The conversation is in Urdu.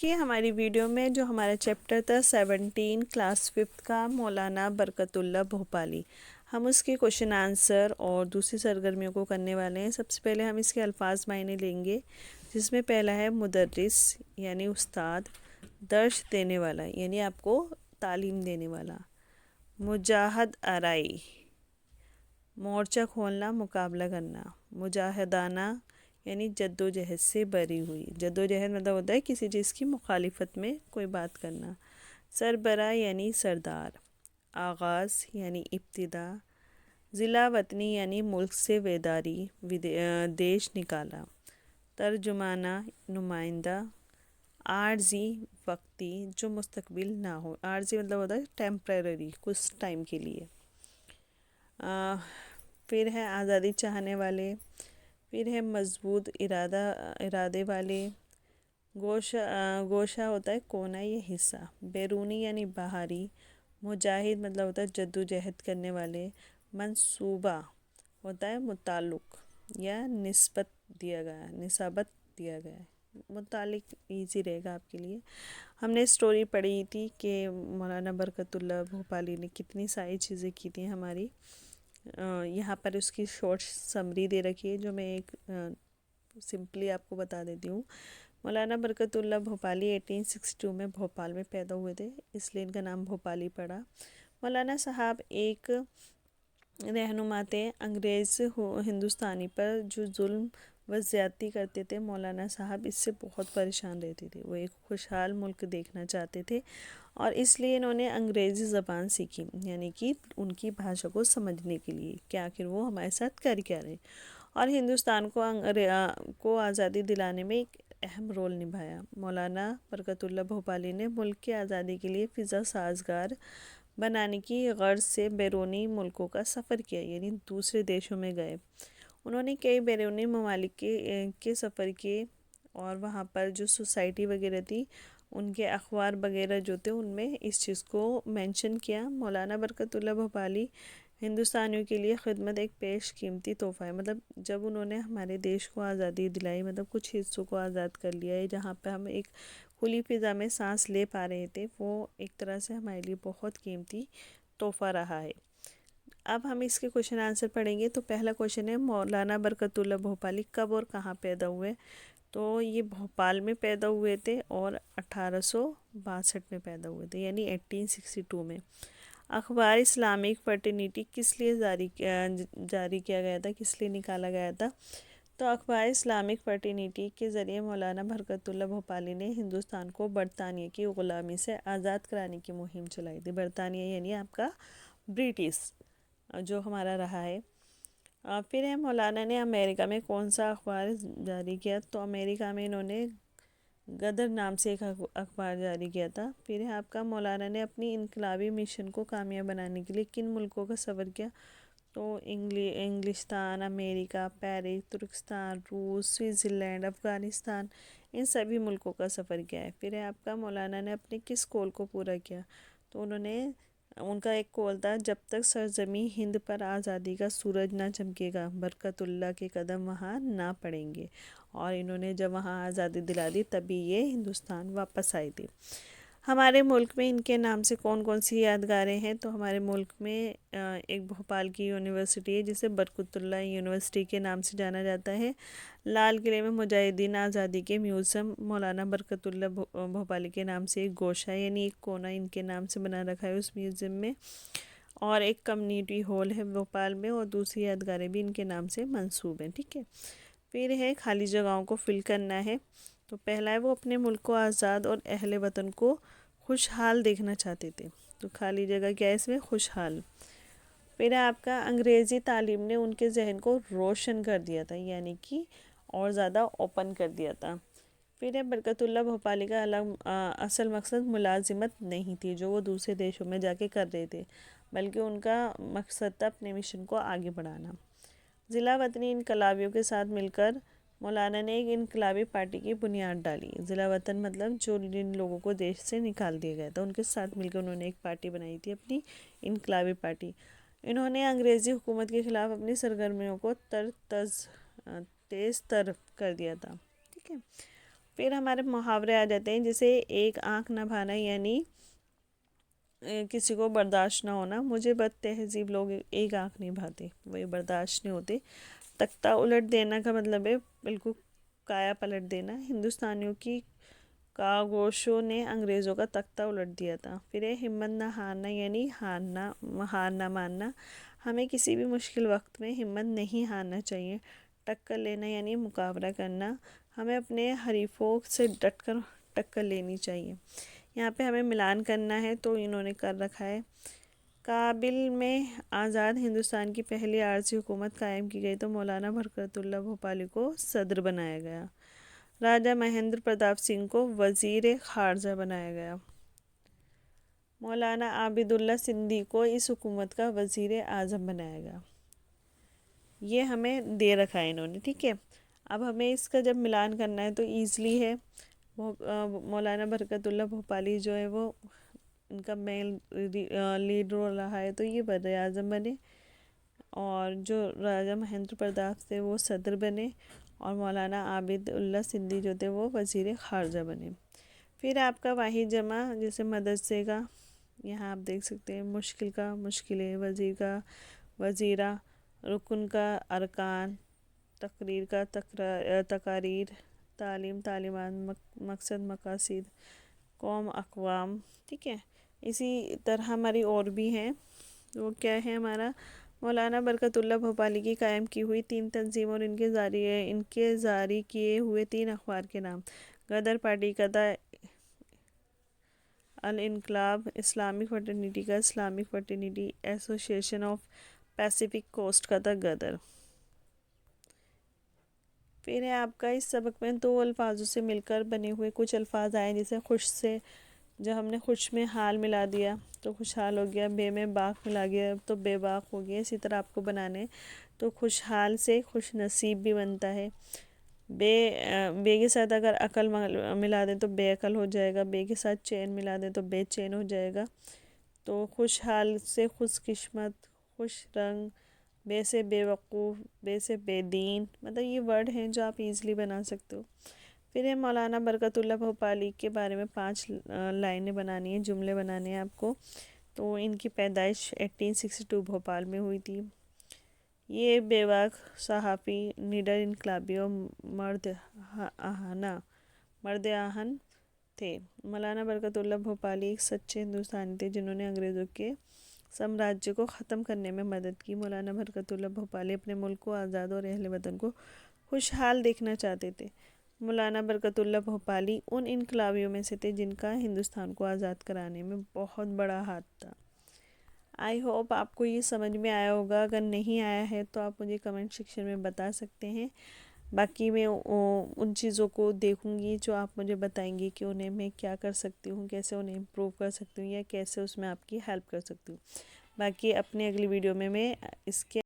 کی ہماری ویڈیو میں جو ہمارا چیپٹر تھا 17 کلاس 5 کا مولانا برکت اللہ بھوپالی، ہم اس کے کوشچن آنسر اور دوسری سرگرمیوں کو کرنے والے ہیں۔ سب سے پہلے ہم اس کے الفاظ معنی لیں گے، جس میں پہلا ہے مدرس یعنی استاد، درس دینے والا یعنی آپ کو تعلیم دینے والا، مجاہد آرائی مورچہ کھولنا، مقابلہ کرنا، مجاہدانہ یعنی جد و جہد سے بری ہوئی، جد و جہد مطلب ہوتا ہے کسی چیز کی مخالفت میں کوئی بات کرنا، سربراہ یعنی سردار، آغاز یعنی ابتدا، ضلع وطنی یعنی ملک سے بیداری دیش نکالا، ترجمانہ نمائندہ، عارضی وقتی جو مستقبل نہ ہو، عارضی مطلب ہوتا ہے ٹیمپریری کچھ ٹائم کے لیے، پھر ہے آزادی چاہنے والے، پھر ہے مضبوط ارادے والے، گوشہ ہوتا ہے کونا یا حصہ، بیرونی یعنی باہری، مجاہد مطلب ہوتا ہے جد و جہد کرنے والے، منصوبہ ہوتا ہے متعلق یا نسبت دیا گیا ہے، متعلق ایزی رہے گا آپ کے لیے۔ ہم نے سٹوری پڑھی تھی کہ مولانا برکت اللہ بھوپالی نے کتنی ساری چیزیں کی تھیں ہماری، یہاں پر اس کی شارٹ سمری دے رکھی ہے جو میں ایک سمپلی آپ کو بتا دیتی ہوں۔ مولانا برکت اللہ بھوپالی 1862 میں بھوپال میں پیدا ہوئے تھے، اس لیے ان کا نام بھوپالی پڑا۔ مولانا صاحب ایک رہنما تھے، انگریز ہندوستانی پر جو ظلم و زیادتی کرتے تھے، مولانا صاحب اس سے بہت پریشان رہتے تھے۔ وہ ایک خوشحال ملک دیکھنا چاہتے تھے اور اس لیے انہوں نے انگریزی زبان سیکھی، یعنی کہ ان کی بھاشا کو سمجھنے کے لیے کہ آخر وہ ہمارے ساتھ کر کیا رہے، اور ہندوستان کو آزادی دلانے میں ایک اہم رول نبھایا۔ مولانا برکت اللہ بھوپالی نے ملک کی آزادی کے لیے فضا سازگار بنانے کی غرض سے بیرونی ملکوں کا سفر کیا، یعنی دوسرے دیشوں میں گئے۔ انہوں نے کئی بیرونی ممالک کے سفر کیے اور وہاں پر جو سوسائٹی وغیرہ تھی، ان کے اخبار وغیرہ جو تھے ان میں اس چیز کو مینشن کیا۔ مولانا برکت اللہ بھوپالی ہندوستانیوں کے لیے خدمت ایک پیش قیمتی تحفہ ہے، مطلب جب انہوں نے ہمارے دیش کو آزادی دلائی، مطلب کچھ حصوں کو آزاد کر لیا ہے جہاں پہ ہم ایک کھلی فضا میں سانس لے پا رہے تھے، وہ ایک طرح سے ہمارے لیے بہت قیمتی تحفہ رہا ہے۔ اب ہم اس کے کوشچن آنسر پڑھیں گے۔ تو پہلا کوشچن ہے مولانا برکت اللہ بھوپالی کب اور کہاں پیدا ہوئے؟ تو یہ بھوپال میں پیدا ہوئے تھے اور 1862 میں پیدا ہوئے تھے، یعنی 1862 میں۔ اخبار اسلامک فرٹینیٹی کس لیے جاری کیا گیا تھا، کس لیے نکالا گیا تھا؟ تو اخبار اسلامک فرٹینیٹی کے ذریعے مولانا برکت اللہ بھوپالی نے ہندوستان کو برطانیہ کی غلامی سے آزاد کرانے کی مہم چلائی تھی۔ برطانیہ یعنی آپ کا برٹش جو ہمارا رہا ہے۔ پھر ہے مولانا نے امریکہ میں کون سا اخبار جاری کیا؟ تو امریکہ میں انہوں نے غدر نام سے ایک اخبار جاری کیا تھا۔ پھر ہے آپ کا مولانا نے اپنی انقلابی مشن کو کامیاب بنانے کے لیے کن ملکوں کا سفر کیا؟ تو انگلستان، امریکہ، پیرس، ترکستان، روس، سوئٹزرلینڈ، افغانستان، ان سبھی ملکوں کا سفر کیا ہے۔ پھر ہے آپ کا مولانا نے اپنے کس قول کو پورا کیا؟ تو ان کا ایک قول تھا، جب تک سرزمین ہند پر آزادی کا سورج نہ چمکے گا برکت اللہ کے قدم وہاں نہ پڑیں گے، اور انہوں نے جب وہاں آزادی دلا دی تبھی یہ ہندوستان واپس آئے تھے۔ ہمارے ملک میں ان کے نام سے کون کون سی یادگاریں ہیں؟ تو ہمارے ملک میں ایک بھوپال کی یونیورسٹی ہے جسے برکت اللہ یونیورسٹی کے نام سے جانا جاتا ہے۔ لال قلعے میں مجاہدین آزادی کے میوزیم مولانا برکت اللہ بھوپالی کے نام سے ایک گوشہ یعنی ایک کونا ان کے نام سے بنا رکھا ہے اس میوزیم میں، اور ایک کمیونٹی ہال ہے بھوپال میں، اور دوسری یادگاریں بھی ان کے نام سے منسوب ہیں، ٹھیک ہے۔ پھر ہے خالی جگہوں کو فل کرنا ہے۔ تو پہلا ہے وہ اپنے ملک کو آزاد اور اہل وطن کو خوشحال دیکھنا چاہتے تھے، تو خالی جگہ کیا ہے اس میں؟ خوشحال۔ پھر آپ کا انگریزی تعلیم نے ان کے ذہن کو روشن کر دیا تھا، یعنی کہ اور زیادہ اوپن کر دیا تھا۔ پھر ہے برکت اللہ بھوپالی کا اصل مقصد ملازمت نہیں تھی جو وہ دوسرے دیشوں میں جا کے کر رہے تھے، بلکہ ان کا مقصد تھا اپنے مشن کو آگے بڑھانا۔ ضلع وطنی انقلابیوں کے ساتھ مل کر مولانا نے ایک انقلابی پارٹی کی بنیاد ڈالی۔ ضلع وطن مطلب جو جن لوگوں کو دیش سے نکال دیا گیا تھا ان کے ساتھ مل کر انہوں نے ایک پارٹی بنائی تھی، اپنی انقلابی پارٹی۔ انہوں نے انگریزی حکومت کے خلاف اپنی سرگرمیوں کو تیز تر کر دیا تھا، ٹھیک ہے۔ پھر ہمارے محاورے آ جاتے ہیں، جیسے ایک آنکھ نہ بھانا یعنی کسی کو برداشت نہ ہونا. مجھے بد تہذیب لوگ ایک آنکھ نہیں بھاتے، وہ برداشت نہیں ہوتے. تختہ الٹ دینا کا مطلب ہے بالکل کایا پلٹ دینا. ہندوستانیوں کی کاگوشوں نے انگریزوں کا تختہ الٹ دیا تھا. پھر ہے ہمت نہ ہارنا یعنی ہار نہ ماننا. ہمیں کسی بھی مشکل وقت میں ہمت نہیں ہارنا چاہیے. ٹکر لینا یعنی مقابلہ کرنا. ہمیں اپنے حریفوں سے ڈٹ کر ٹکر لینی چاہیے. یہاں پہ ہمیں ملان کرنا ہے تو انہوں نے کر رکھا ہے. کابل میں آزاد ہندوستان کی پہلی عارضی حکومت قائم کی گئی تو مولانا برکت اللہ بھوپالی کو صدر بنایا گیا. راجہ مہندر پرتاپ سنگھ کو وزیر خارجہ بنایا گیا. مولانا عابد اللہ سندھی کو اس حکومت کا وزیر اعظم بنایا گیا. یہ ہمیں دے رکھا ہے انہوں نے، ٹھیک ہے. اب ہمیں اس کا جب ملان کرنا ہے تو ایزلی ہے. مولانا برکت اللہ بھوپالی جو ہے وہ ان کا میل لیڈ رول رہا ہے تو یہ وزیر اعظم بنے، اور جو راجہ مہندر پرتاپ تھے وہ صدر بنے، اور مولانا عابد اللہ سندھی جو تھے وہ وزیر خارجہ بنے. پھر آپ کا واحد جمع جیسے مدرسے کا، یہاں آپ دیکھ سکتے ہیں مشکل کا مشکلیں، وزیر کا وزیرہ، رکن کا ارکان، تقریر کا تقاریر، تعلیم تعلیمات، مقصد مقاصد، قوم اقوام، ٹھیک ہے. اسی طرح ہماری اور بھی ہیں. وہ کیا ہے ہمارا مولانا برکت اللہ بھوپالی کی قائم کی ہوئی 3 تنظیموں اور ان کے جاری کیے ہوئے 3 اخبار کے نام: غدر پارٹی کا تھا الانقلاب، اسلامک فرٹرنیٹی کا Islamic fraternity, association of Pacific coast کا تھا غدر. پھر ہے آپ کا اس سبق میں 2 الفاظوں سے مل کر بنے ہوئے کچھ الفاظ آئے، جیسے خوش سے جب ہم نے خوش میں حال ملا دیا تو خوشحال ہو گیا، بے میں باک ملا گیا تو بے باک ہو گیا. اسی طرح آپ کو بنانے تو خوشحال سے خوش نصیب بھی بنتا ہے. بے کے ساتھ اگر عقل ملا دیں تو بے عقل ہو جائے گا، بے کے ساتھ چین ملا دیں تو بے چین ہو جائے گا. تو خوشحال سے خوش قسمت، خوش رنگ، بے سے بے وقوف، بے سے بے دین، مطلب یہ ورڈ ہیں جو آپ ایزلی بنا سکتے ہو. پھر ہے مولانا برکت اللہ بھوپالی کے بارے میں 5 لائنیں بنانی ہیں، جملے بنانے ہیں آپ کو. تو ان کی پیدائش 1862 بھوپال میں ہوئی تھی. یہ بیواق صحافی، نڈر انقلابی اور مرد آہن تھے. مولانا برکت اللہ بھوپالی ایک سچے ہندوستانی تھے جنہوں نے انگریزوں کے سامراجیہ کو ختم کرنے میں مدد کی. مولانا برکت اللہ بھوپالی اپنے ملک کو آزاد اور اہل وطن کو خوشحال دیکھنا چاہتے تھے. مولانا برکت اللہ بھوپالی ان انقلابیوں میں سے تھے جن کا ہندوستان کو آزاد کرانے میں بہت بڑا ہاتھ تھا. آئی ہوپ آپ کو یہ سمجھ میں آیا ہوگا. اگر نہیں آیا ہے تو آپ مجھے کمنٹ سیکشن میں بتا سکتے ہیں. باقی میں ان چیزوں کو دیکھوں گی جو آپ مجھے بتائیں گی کہ انہیں میں کیا کر سکتی ہوں، کیسے انہیں امپروو کر سکتی ہوں، یا کیسے اس میں آپ کی ہیلپ کر سکتی ہوں. باقی اپنی اگلی ویڈیو میں اس کے